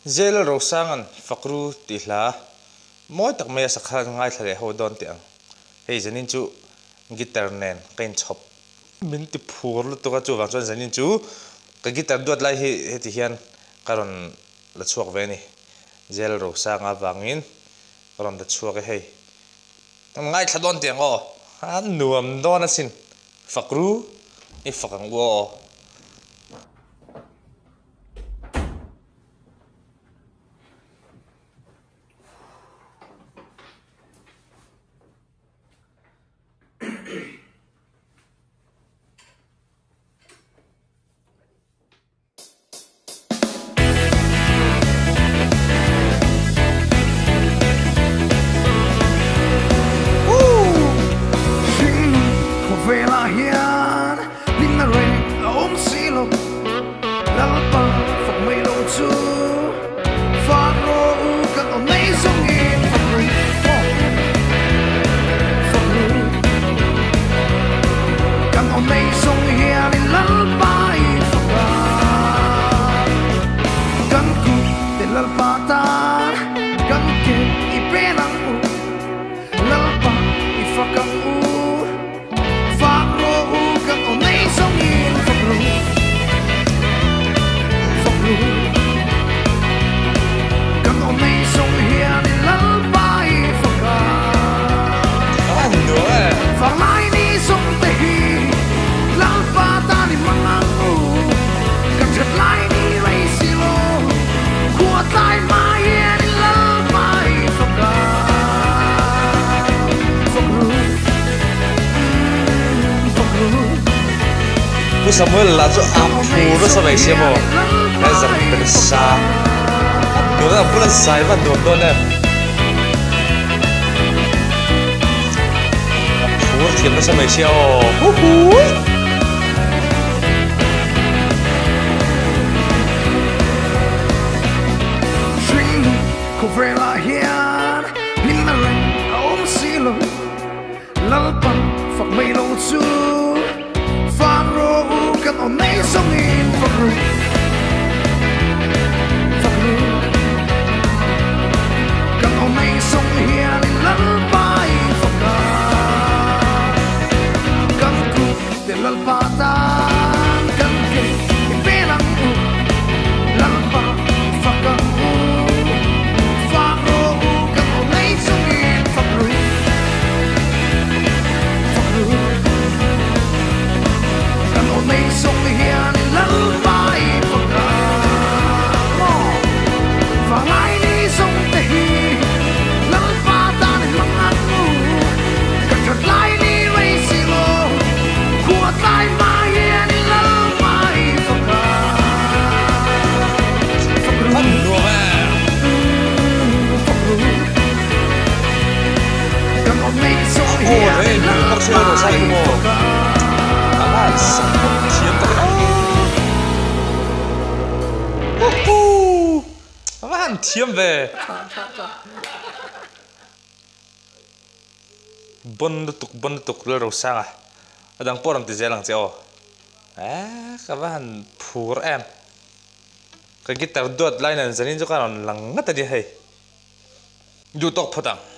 zel ro sangan fakru ti hla moi tak mai sakha ngai thale ho don ti ang hei zanin chu guitar nen kain chop min ti phur lu to ka chu wang chuan zanin chu ka guitar duat lai he ti hian karon la chuak ve ni zel ro sanga wangin karon da chuak e hei ngai thla don ti ang o an nuam don asin fakru I fakang wo Samuel là cho apu đó sao vậy xem mo cái rằngเป็นsaดูแล้วพูดแล้วใส่ว่าโดนต้นเนี่ยพูดเทียมแล้วsao vậy xemฮู้ฮู้Kovela hian hinna ren om silo lalpan fak mai lo chu fan ro kan on nei song in fakru kan on nei song hian lalpai fakka kan ku de lalpata kan ke pelang lalpa fakka Sino sa mo? Alas, siento que aman, tiembe. Bondutuk laro sanga. Adang poram ti zelang tio. Kawan pur em. Ka gitar dot line zanin jo karon lang ngata di hey. Jutok phatang.